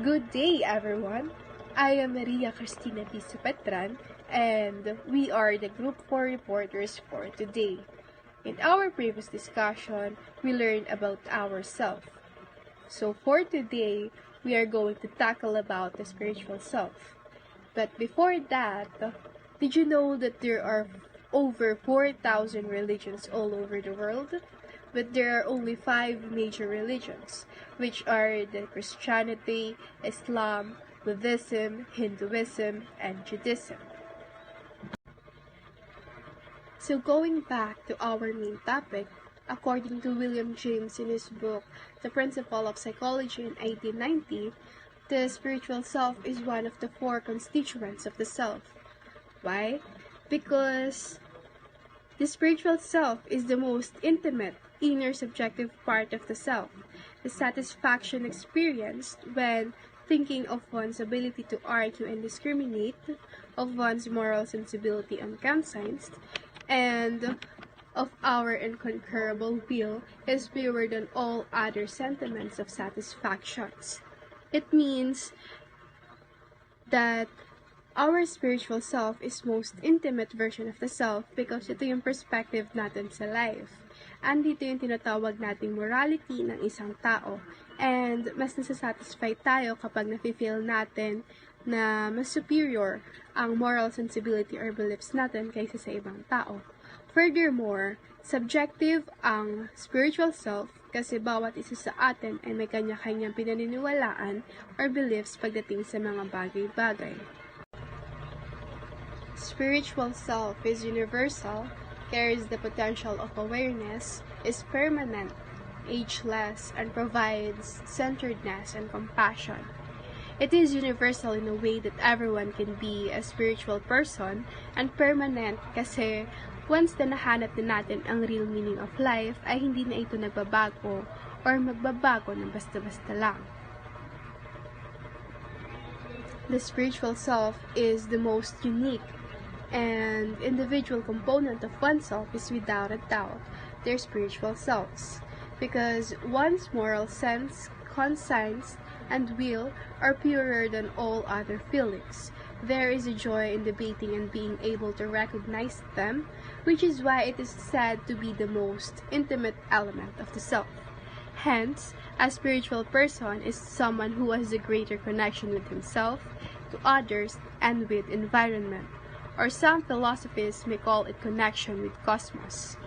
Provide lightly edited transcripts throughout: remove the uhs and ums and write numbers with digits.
Good day, everyone. I am Maria Cristina Piso Petran, and we are the Group 4 reporters for today. In our previous discussion, we learned about ourselves. So for today, we are going to tackle about the spiritual self. But before that, did you know that there are over 4,000 religions all over the world? But there are only 5 major religions, which are the Christianity, Islam, Buddhism, Hinduism, and Judaism. So going back to our main topic, according to William James in his book, The Principle of Psychology in 1890, the spiritual self is one of the 4 constituents of the self. Why? Because the spiritual self is the most intimate, inner subjective part of the self. The satisfaction experienced when thinking of one's ability to argue and discriminate, of one's moral sensibility and conscience, and of our unconquerable will is purer than all other sentiments of satisfactions. It means that our spiritual self is most intimate version of the self because ito yung perspective natin sa life. Andito yung tinatawag nating morality ng isang tao. And mas nasasatisfy tayo kapag nafe-feel natin na mas superior ang moral sensibility or beliefs natin kaysa sa ibang tao. Furthermore, subjective ang spiritual self kasi bawat isa sa atin ay may kanya-kanyang pinaniniwalaan or beliefs pagdating sa mga bagay-bagay. Spiritual self is universal, carries the potential of awareness, is permanent, ageless, and provides centeredness and compassion. It is universal in a way that everyone can be a spiritual person, and permanent kasi once na nahanap na natin ang real meaning of life, ay hindi na ito nagbabago or magbabago ng basta-basta lang. The spiritual self is the most unique and individual component of oneself is without a doubt their spiritual selves, because one's moral sense, conscience, and will are purer than all other feelings. There is a joy in debating and being able to recognize them, which is why it is said to be the most intimate element of the self. Hence, a spiritual person is someone who has a greater connection with himself, to others, and with environment, or some philosophies may call it connection with cosmos.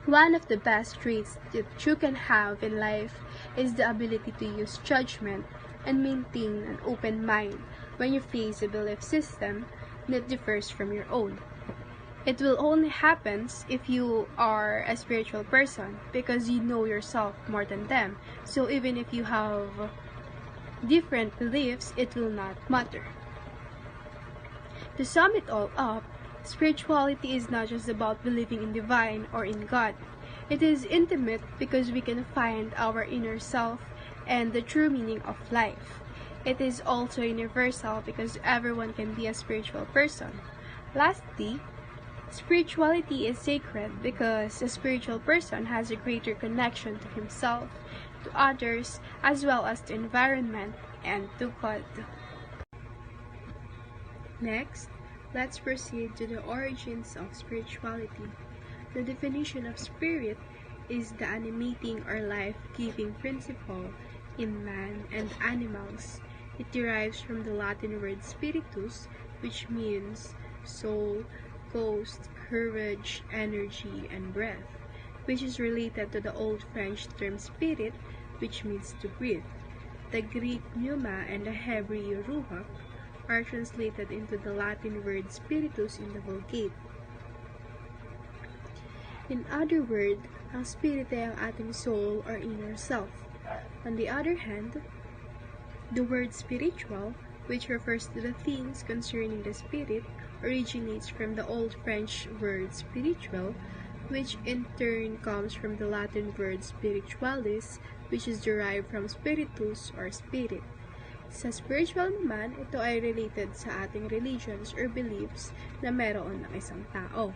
One of the best traits that you can have in life is the ability to use judgment and maintain an open mind when you face a belief system that differs from your own. It will only happen if you are a spiritual person because you know yourself more than them. So even if you have different beliefs, it will not matter. To sum it all up, spirituality is not just about believing in divine or in God. It is intimate because we can find our inner self and the true meaning of life. It is also universal because everyone can be a spiritual person. Lastly, spirituality is sacred because a spiritual person has a greater connection to himself, to others, as well as to environment and to God. Next, let's proceed to the origins of spirituality. The definition of spirit is the animating or life-giving principle in man and animals. It derives from the Latin word spiritus, which means soul, ghost, courage, energy, and breath, which is related to the Old French term spirit, which means to breathe. The Greek pneuma and the Hebrew ruach are translated into the Latin word spiritus in the Vulgate. In other words, ang spirit ay ang ating soul or inner self. On the other hand, the word spiritual, which refers to the things concerning the spirit, originates from the Old French word spirituel, which in turn comes from the Latin word spiritualis, which is derived from spiritus or spirit. Sa spiritual naman, ito ay related sa ating religions or beliefs na meron ng isang tao.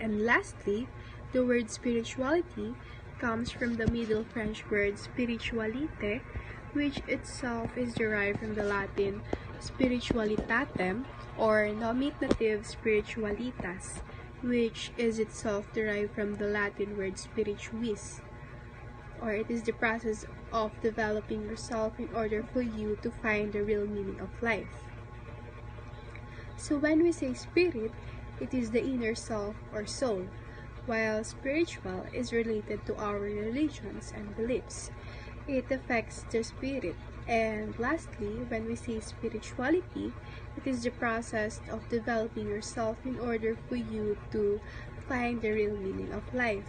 And lastly, the word spirituality comes from the Middle French word spiritualité, which itself is derived from the Latin spiritualitatem or nominative spiritualitas, which is itself derived from the Latin word spirituis, or it is the process of developing yourself in order for you to find the real meaning of life. So when we say spirit, it is the inner self or soul, while spiritual is related to our religions and beliefs. It affects the spirit. And lastly, when we say spirituality, it is the process of developing yourself in order for you to find the real meaning of life.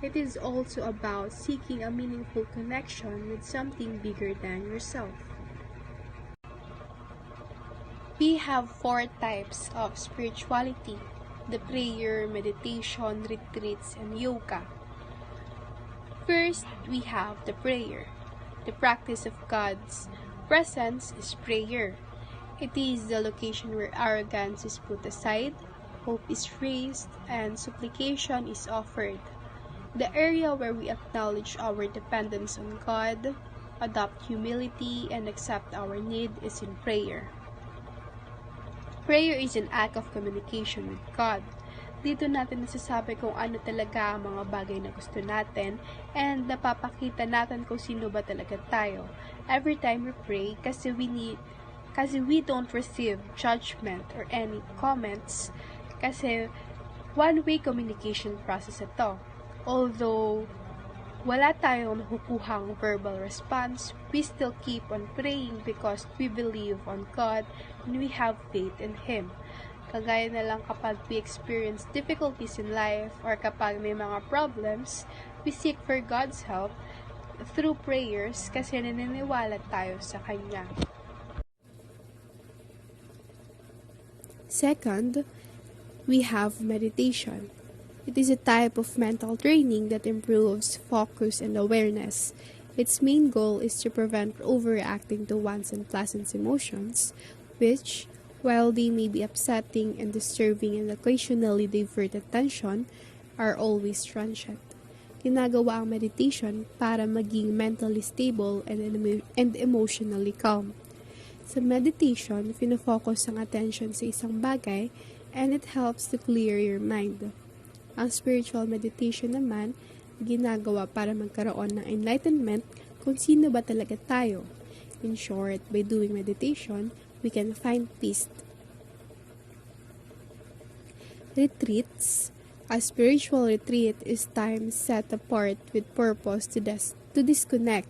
It is also about seeking a meaningful connection with something bigger than yourself. We have 4 types of spirituality: the prayer, meditation, retreats, and yoga. First, we have the prayer. The practice of God's presence is prayer. It is the location where arrogance is put aside, hope is raised, and supplication is offered. The area where we acknowledge our dependence on God, adopt humility, and accept our need is in prayer. Prayer is an act of communication with God. Dito natin nasasabi kung ano talaga ang mga bagay na gusto natin and napapakita natin kung sino ba talaga tayo. Every time we pray, kasi we don't receive judgment or any comments, kasi one-way communication process ito. Although wala tayong nakukuhang verbal response, we still keep on praying because we believe on God and we have faith in Him. Kagaya na lang kapag we experience difficulties in life or kapag may mga problems, we seek for God's help through prayers kasi naniniwala tayo sa Kanya. Second, we have meditation. It is a type of mental training that improves focus and awareness. Its main goal is to prevent overreacting to one's unpleasant emotions, which, while they may be upsetting and disturbing and occasionally divert attention, are always transient. Ginagawa ang meditation para maging mentally stable and emotionally calm. Sa meditation, fino-focus ang attention sa isang bagay and it helps to clear your mind. Ang spiritual meditation naman, ginagawa para magkaroon ng enlightenment kung sino ba talaga tayo. In short, by doing meditation, we can find peace. Retreats. A spiritual retreat is time set apart with purpose to disconnect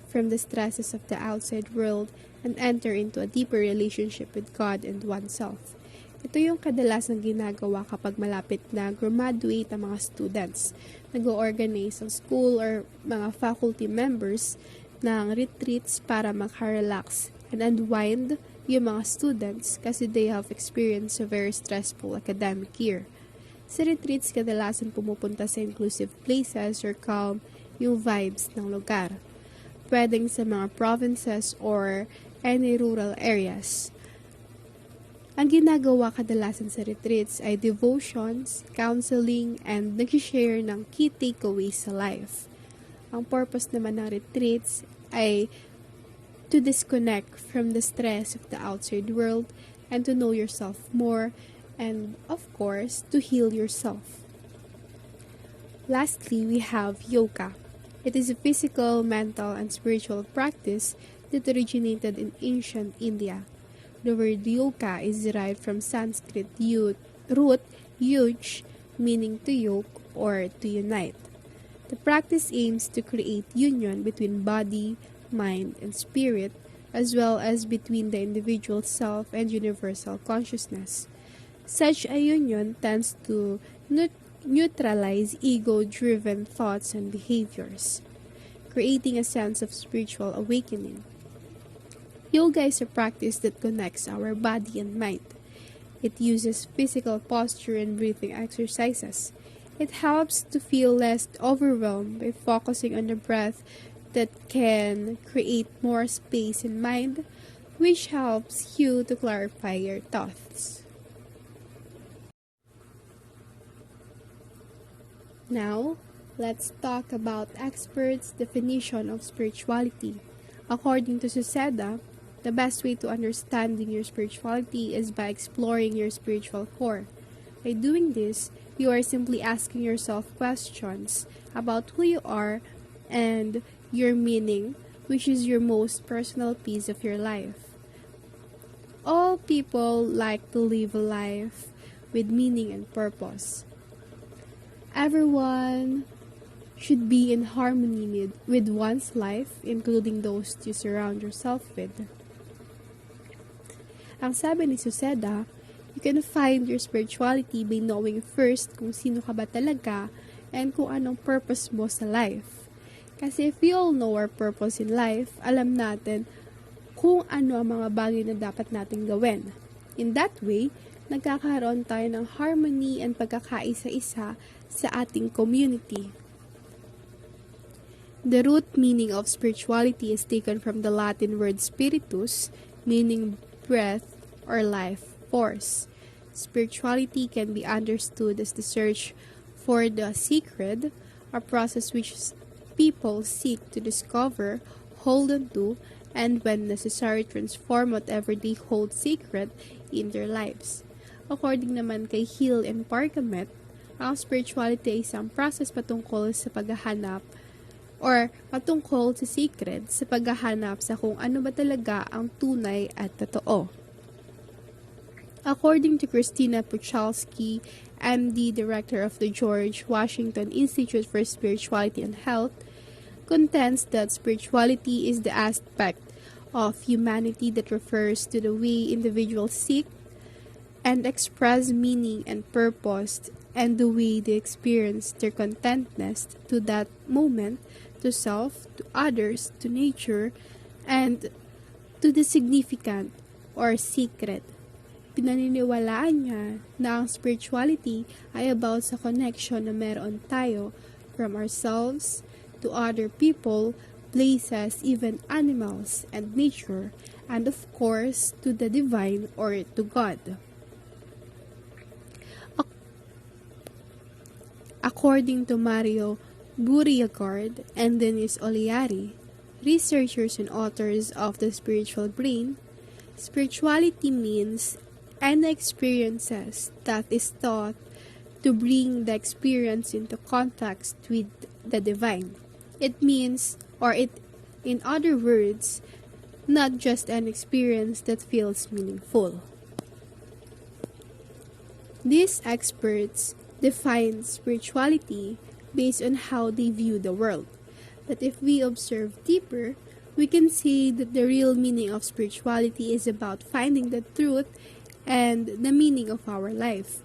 from the stresses of the outside world and enter into a deeper relationship with God and oneself. Ito yung kadalasang ginagawa kapag malapit na graduate ang mga students. Nag-organize ang school or mga faculty members ng retreats para maka-relax and unwind yung mga students kasi they have experienced a very stressful academic year. Sa retreats, kadalasan pumupunta sa inclusive places or calm yung vibes ng lugar. Pwedeng sa mga provinces or any rural areas. Ang ginagawa kadalasan sa retreats ay devotions, counseling, and nag-share ng key takeaways sa life. Ang purpose naman ng retreats ay to disconnect from the stress of the outside world and to know yourself more and, of course, to heal yourself. Lastly, we have yoga. It is a physical, mental, and spiritual practice that originated in ancient India. The word yoga is derived from Sanskrit root yuj, meaning to yoke or to unite. The practice aims to create union between body, mind, and spirit, as well as between the individual self and universal consciousness. Such a union tends to neutralize ego-driven thoughts and behaviors, creating a sense of spiritual awakening. Yoga is a practice that connects our body and mind. It uses physical posture and breathing exercises. It helps to feel less overwhelmed by focusing on the breath that can create more space in mind, which helps you to clarify your thoughts. Now, let's talk about experts' definition of spirituality. According to Suceda, the best way to understanding your spirituality is by exploring your spiritual core. By doing this, you are simply asking yourself questions about who you are and your meaning, which is your most personal piece of your life. All people like to live a life with meaning and purpose. Everyone should be in harmony with one's life, including those you surround yourself with. Ang sabi ni Suceda, you can find your spirituality by knowing first kung sino ka ba talaga and kung anong purpose mo sa life. Kasi if we all know our purpose in life, alam natin kung ano ang mga bagay na dapat nating gawin. In that way, nagkakaroon tayo ng harmony and pagkakaisa-isa sa ating community. The root meaning of spirituality is taken from the Latin word spiritus, meaning breath or life force. Spirituality can be understood as the search for the sacred, a process which people seek to discover, hold on to, and when necessary transform whatever they hold sacred in their lives. According naman kay Hill and Parkamet, ang spirituality ay isang process patungkol sa paghahanap or patungkol sa sacred sa paghahanap sa kung ano ba talaga ang tunay at totoo. According to Christina Puchalski, MD, Director of the George Washington Institute for Spirituality and Health, contends that spirituality is the aspect of humanity that refers to the way individuals seek and express meaning and purpose and the way they experience their contentness to that moment, to self, to others, to nature, and to the significant or secret. Pinaniniwalaan niya na ang spirituality ay about sa connection na meron tayo from ourselves to other people, places, even animals and nature, and of course to the divine or to God. According to Mario Beauregard and Dennis Oliari, researchers and authors of the spiritual brain, spirituality means any experiences that is thought to bring the experience into contact with the divine. It means, in other words, not just an experience that feels meaningful. These experts define spirituality based on how they view the world. But if we observe deeper, we can see that the real meaning of spirituality is about finding the truth and the meaning of our life.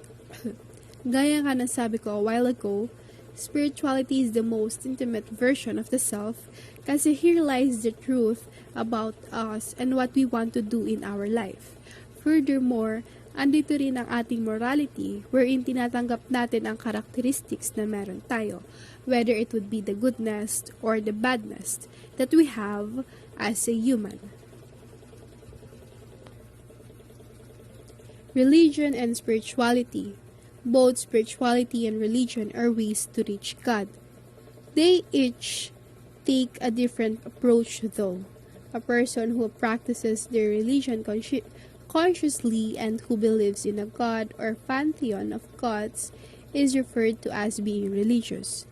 Gaya nga ng sabi ko a while ago, spirituality is the most intimate version of the self kasi here lies the truth about us and what we want to do in our life. Furthermore, andito rin ang ating morality wherein tinatanggap natin ang characteristics na meron tayo, whether it would be the goodness or the badness that we have as a human. Religion and spirituality. Both spirituality and religion are ways to reach God. They each take a different approach though. A person who practices their religion consciously and who believes in a god or pantheon of gods is referred to as being religious.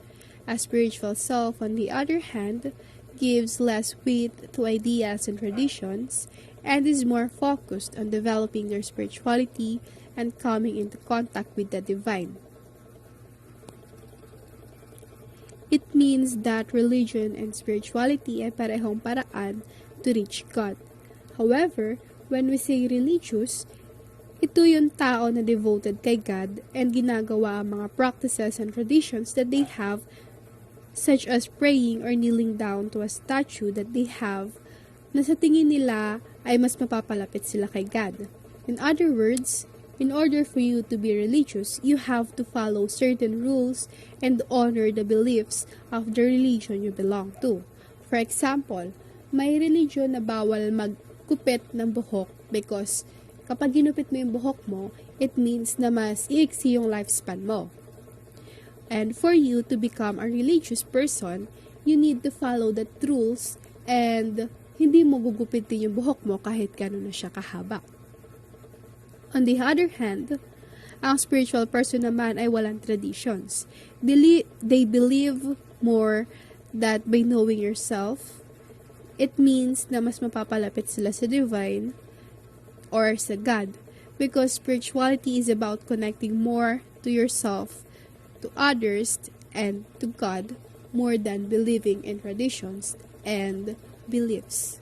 A spiritual self, on the other hand, gives less weight to ideas and traditions and is more focused on developing their spirituality and coming into contact with the divine. It means that religion and spirituality ay parehong paraan to reach God. However, when we say religious, ito yung tao na devoted kay God and ginagawa ang mga practices and traditions that they have, such as praying or kneeling down to a statue that they have, na sa tingin nila ay mas mapapalapit sila kay God. In other words, in order for you to be religious, you have to follow certain rules and honor the beliefs of the religion you belong to. For example, may religion na bawal magkupit ng buhok because kapag ginupit mo yung buhok mo, it means na mas iiksi yung lifespan mo. And for you to become a religious person, you need to follow the rules and hindi mo gugupitin yung buhok mo kahit gano'n na siya kahaba. On the other hand, ang spiritual person naman ay walang traditions. They believe more that by knowing yourself, it means na mas mapapalapit sila sa divine or sa God. Because spirituality is about connecting more to yourself, to others, and to God more than believing in traditions and beliefs.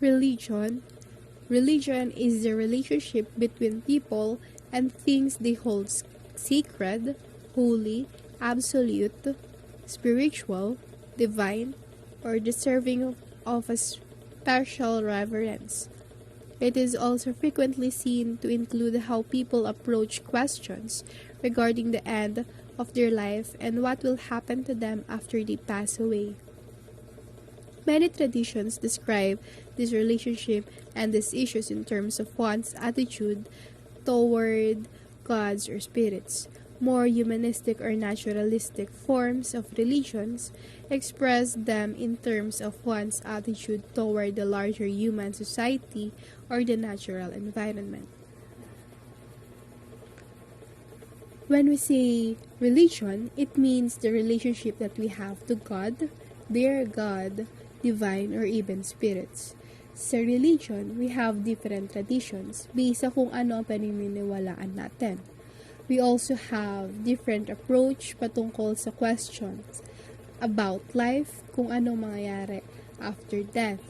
Religion is the relationship between people and things they hold sacred, holy, absolute, spiritual, divine, or deserving of a special reverence. It is also frequently seen to include how people approach questions regarding the end of their life and what will happen to them after they pass away. Many traditions describe this relationship and these issues in terms of one's attitude toward gods or spirits. More humanistic or naturalistic forms of religions express them in terms of one's attitude toward the larger human society or the natural environment. When we say religion, it means the relationship that we have to God, their God, divine, or even spirits. Sa religion, we have different traditions based sa kung ano ang paniniwalaan natin. We also have different approach patungkol sa questions about life, kung anong mangyayari after death.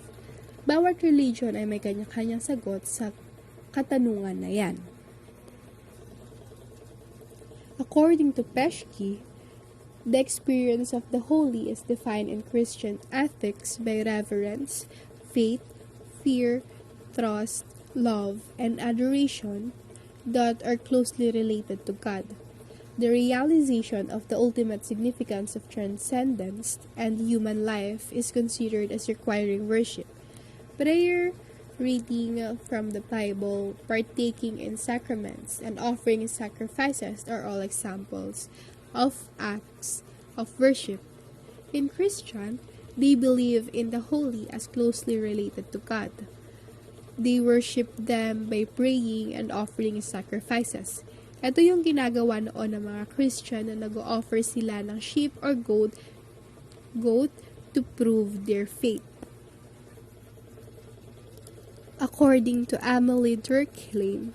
Bawat religion ay may kanya-kanyang sagot sa katanungan na yan. According to Peschke, the experience of the holy is defined in Christian ethics by reverence, faith, fear, trust, love, and adoration that are closely related to God. The realization of the ultimate significance of transcendence and human life is considered as requiring worship. Prayer, reading from the Bible, partaking in sacraments, and offering sacrifices are all examples of acts of worship. In Christian, they believe in the holy as closely related to God. They worship them by praying and offering sacrifices. Ito yung ginagawa noon ng mga Christian na nag-offer sila ng sheep or goat to prove their faith. According to Amelie Durkheim,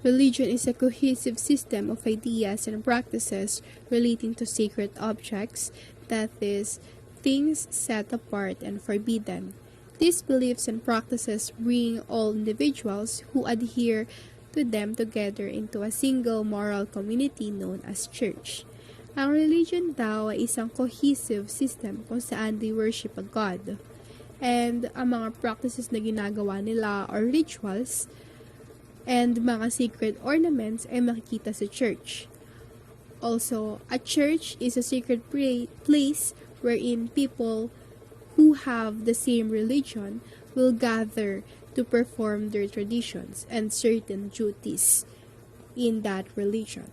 religion is a cohesive system of ideas and practices relating to sacred objects, that is, things set apart and forbidden. These beliefs and practices bring all individuals who adhere to them together into a single moral community known as church. Ang religion daw ay isang cohesive system kung saan they worship a God. And ang mga practices na ginagawa nila or rituals and mga sacred ornaments ay makikita sa church. Also, a church is a sacred place wherein people who have the same religion will gather to perform their traditions and certain duties in that religion.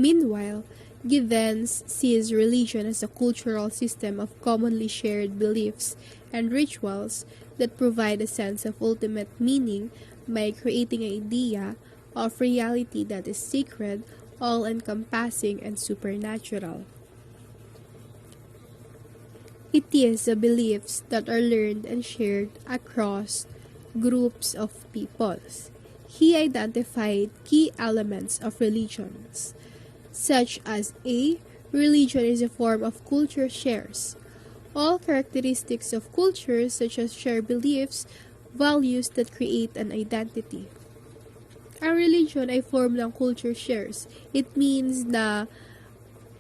Meanwhile, Giddens sees religion as a cultural system of commonly shared beliefs and rituals that provide a sense of ultimate meaning by creating an idea of reality that is sacred, all-encompassing, and supernatural. It is the beliefs that are learned and shared across groups of peoples. He identified key elements of religions, such as A. Religion is a form of culture shares. All characteristics of culture, such as shared beliefs, values that create an identity. Ang religion ay form ng culture shares. It means na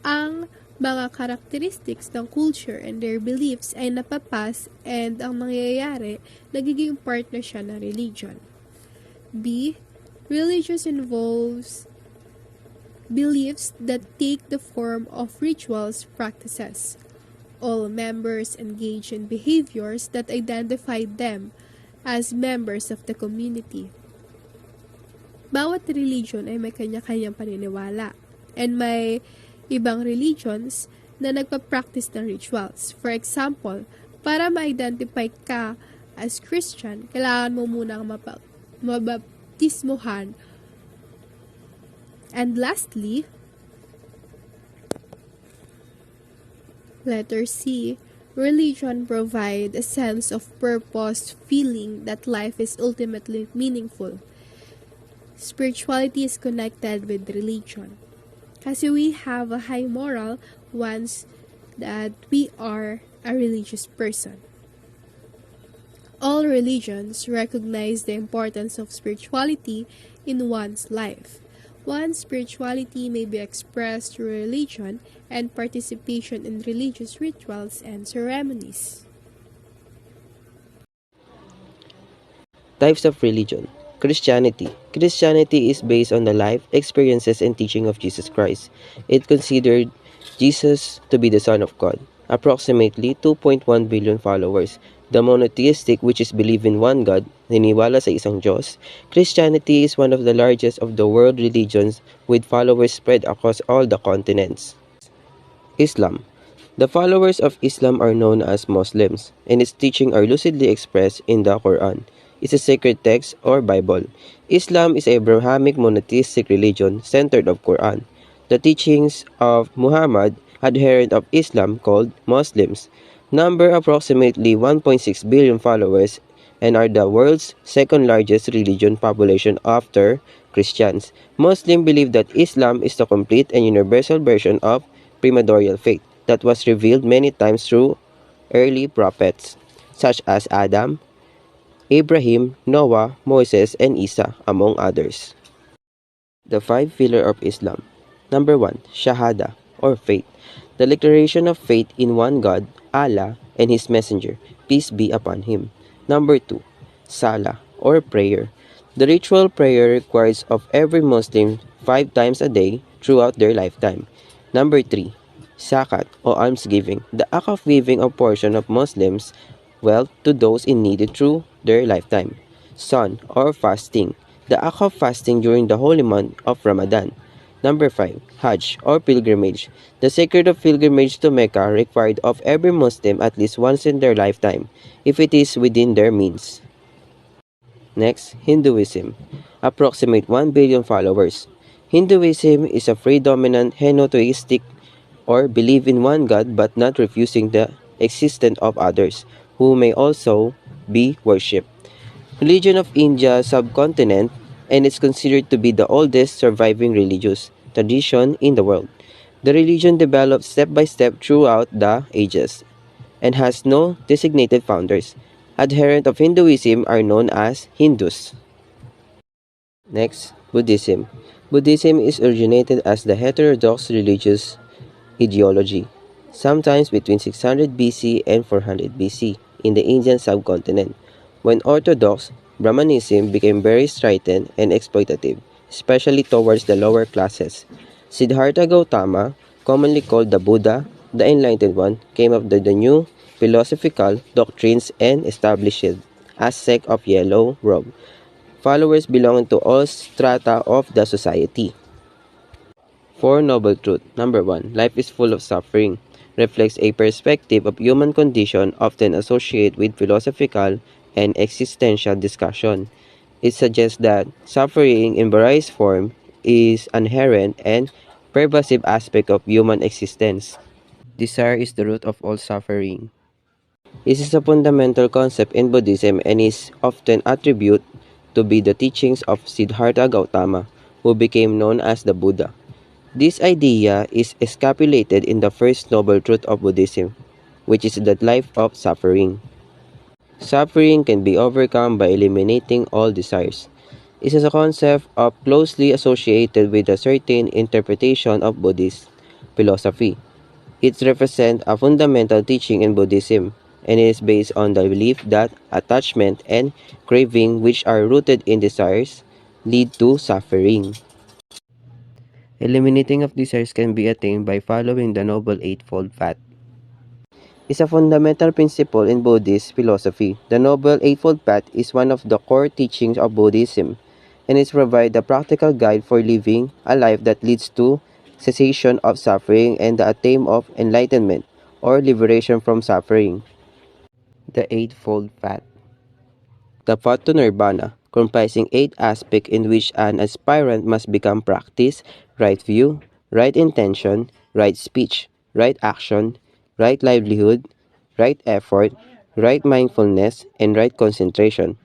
ang mga characteristics ng culture and their beliefs ay napapas and ang mangyayari, nagiging part na siya ng religion. B. Religious involves beliefs that take the form of rituals practices. All members engage in behaviors that identify them as members of the community. Bawat religion ay may kanya-kanyang paniniwala. And may ibang religions na nagpa-practice ng rituals. For example, para ma-identify ka as Christian, kailangan mo munang mabaptismuhan. And lastly, letter C, religion provides a sense of purpose, feeling that life is ultimately meaningful. Spirituality is connected with religion. Kasi we have a high moral once that we are a religious person. All religions recognize the importance of spirituality in one's life. One's spirituality may be expressed through religion and participation in religious rituals and ceremonies. Types of religion. Christianity. Christianity is based on the life, experiences, and teaching of Jesus Christ. It considered Jesus to be the Son of God. Approximately 2.1 billion followers. The monotheistic, which is believe in one God, niniwala sa isang Diyos. Christianity is one of the largest of the world religions with followers spread across all the continents. Islam. The followers of Islam are known as Muslims, and its teachings are lucidly expressed in the Quran. It's a sacred text or Bible. Islam is a Abrahamic monotheistic religion centered on Quran. The teachings of Muhammad, adherent of Islam called Muslims, number approximately 1.6 billion followers and are the world's second largest religion population after Christians. Muslims believe that Islam is the complete and universal version of primordial faith that was revealed many times through early prophets such as Adam, Abraham, Noah, Moses, and Isa, among others. The five pillars of Islam. Number 1. Shahada, or faith. The declaration of faith in one God, Allah, and His Messenger, peace be upon him. Number 2. Salah, or prayer. The ritual prayer requires of every Muslim 5 times a day throughout their lifetime. Number 3. Zakat, or almsgiving. The act of giving a portion of Muslims' wealth to those in need through their lifetime. Sun, or fasting. The act of fasting during the holy month of Ramadan. Number 5. Hajj, or pilgrimage. The sacred of pilgrimage to Mecca required of every Muslim at least once in their lifetime, if it is within their means. Next, Hinduism. Approximate 1 billion followers. Hinduism is a predominant henotheistic or believe in one God but not refusing the existence of others, who may also be worshipped. Religion of India subcontinent, and is considered to be the oldest surviving religious tradition in the world. The religion developed step by step throughout the ages and has no designated founders. Adherents of Hinduism are known as Hindus. Next, Buddhism. Buddhism is originated as the heterodox religious ideology, sometimes between 600 BC and 400 BC in the Indian subcontinent, when Orthodox Brahmanism became very strident and exploitative, especially towards the lower classes. Siddhartha Gautama, commonly called the Buddha, the Enlightened One, came up with the new philosophical doctrines and established a sect of Yellow Robe, followers belonging to all strata of the society. 4 Noble Truth. Number 1. Life is full of suffering. Reflects a perspective of human condition often associated with philosophical and existential discussion. It suggests that suffering in various form is inherent and pervasive aspect of human existence. Desire is the root of all suffering. This is a fundamental concept in Buddhism and is often attributed to be the teachings of Siddhartha Gautama, who became known as the Buddha. This idea is encapsulated in the first noble truth of Buddhism, which is the life of suffering. Suffering can be overcome by eliminating all desires. It is a concept closely associated with a certain interpretation of Buddhist philosophy. It represents a fundamental teaching in Buddhism and is based on the belief that attachment and craving, which are rooted in desires, lead to suffering. Eliminating of desires can be attained by following the Noble Eightfold Path. Is a fundamental principle in Buddhist philosophy. The Noble Eightfold Path is one of the core teachings of Buddhism and it provides a practical guide for living a life that leads to cessation of suffering and the attain of enlightenment or liberation from suffering. The Eightfold Path. The path to nirvana, comprising 8 aspects in which an aspirant must become practice, right view, right intention, right speech, right action, right livelihood, right effort, right mindfulness, and right concentration.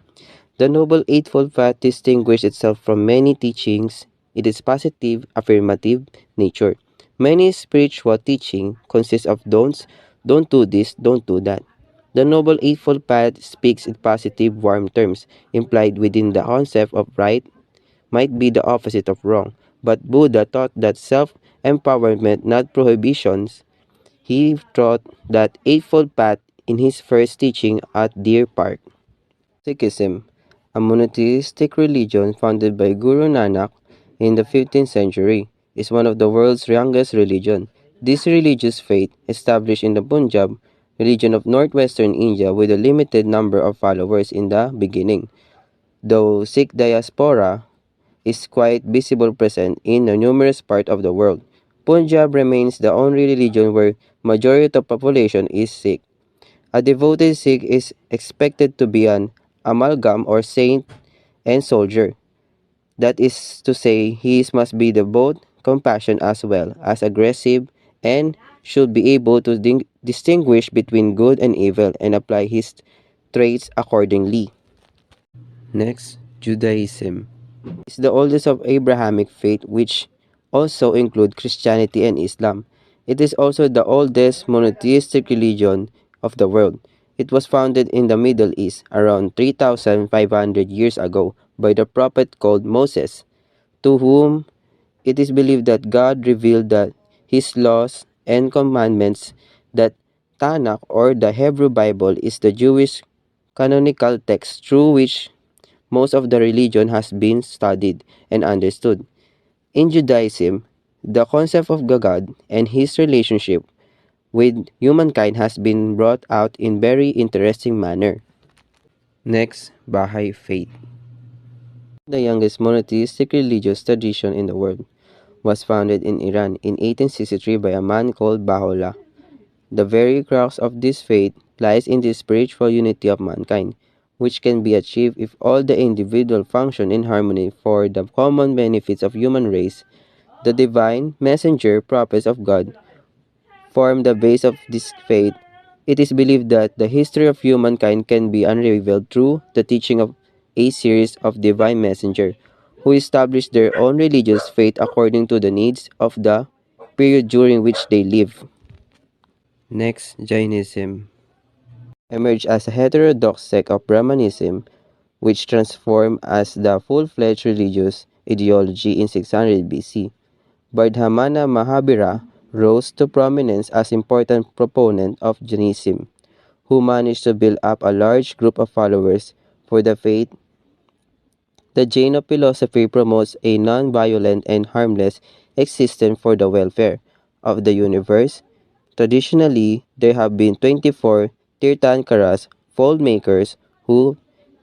The Noble Eightfold Path distinguishes itself from many teachings. It is positive, affirmative nature. Many spiritual teaching consists of don'ts, don't do this, don't do that. The Noble Eightfold Path speaks in positive, warm terms, implied within the concept of right might be the opposite of wrong. But Buddha taught that self-empowerment, not prohibitions. He taught that Eightfold Path in his first teaching at Deer Park. Sikhism, a monotheistic religion founded by Guru Nanak in the 15th century, is one of the world's youngest religions. This religious faith, established in the Punjab region of northwestern India with a limited number of followers in the beginning, though Sikh diaspora is quite visible present in a numerous parts of the world. Punjab remains the only religion where majority of the population is Sikh. A devoted Sikh is expected to be an amalgam or saint and soldier. That is to say, he must be the both compassionate as well as aggressive and should be able to distinguish between good and evil and apply his traits accordingly. Next, Judaism is the oldest of Abrahamic faith which also include Christianity and Islam. It is also the oldest monotheistic religion of the world. It was founded in the Middle East around 3,500 years ago by the prophet called Moses, to whom it is believed that God revealed that his laws and commandments. That Tanakh or the Hebrew Bible is the Jewish canonical text through which most of the religion has been studied and understood. In Judaism, the concept of God and his relationship with humankind has been brought out in very interesting manner. Next, Baha'i Faith. The youngest monotheistic religious tradition in the world was founded in Iran in 1863 by a man called Baha'u'llah. The very crux of this faith lies in the spiritual unity of mankind, which can be achieved if all the individual function in harmony for the common benefits of human race. The divine messenger prophets of God form the base of this faith. It is believed that the history of humankind can be unraveled through the teaching of a series of divine messengers who established their own religious faith according to the needs of the period during which they live. Next, Jainism emerged as a heterodox sect of Brahmanism, which transformed as the full-fledged religious ideology in 600 BC. Vardhamana Mahabhira rose to prominence as important proponent of Jainism, who managed to build up a large group of followers for the faith. The Jaina philosophy promotes a non-violent and harmless existence for the welfare of the universe. Traditionally, there have been 24 Tirthankaras, fold makers, who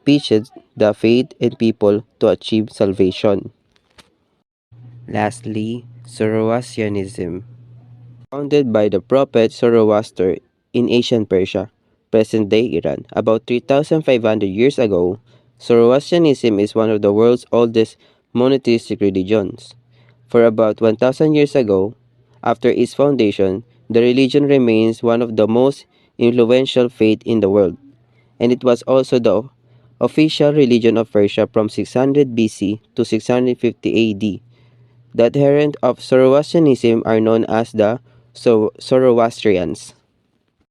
preached the faith in people to achieve salvation. Lastly, Zoroastrianism, founded by the prophet Zoroaster in ancient Persia, present-day Iran, about 3,500 years ago. Zoroastrianism is one of the world's oldest monotheistic religions. For about 1,000 years ago, after its foundation, the religion remains one of the most influential faiths in the world, and it was also the official religion of Persia from 600 BC to 650 AD. The adherents of Zoroastrianism are known as the Zoroastrians.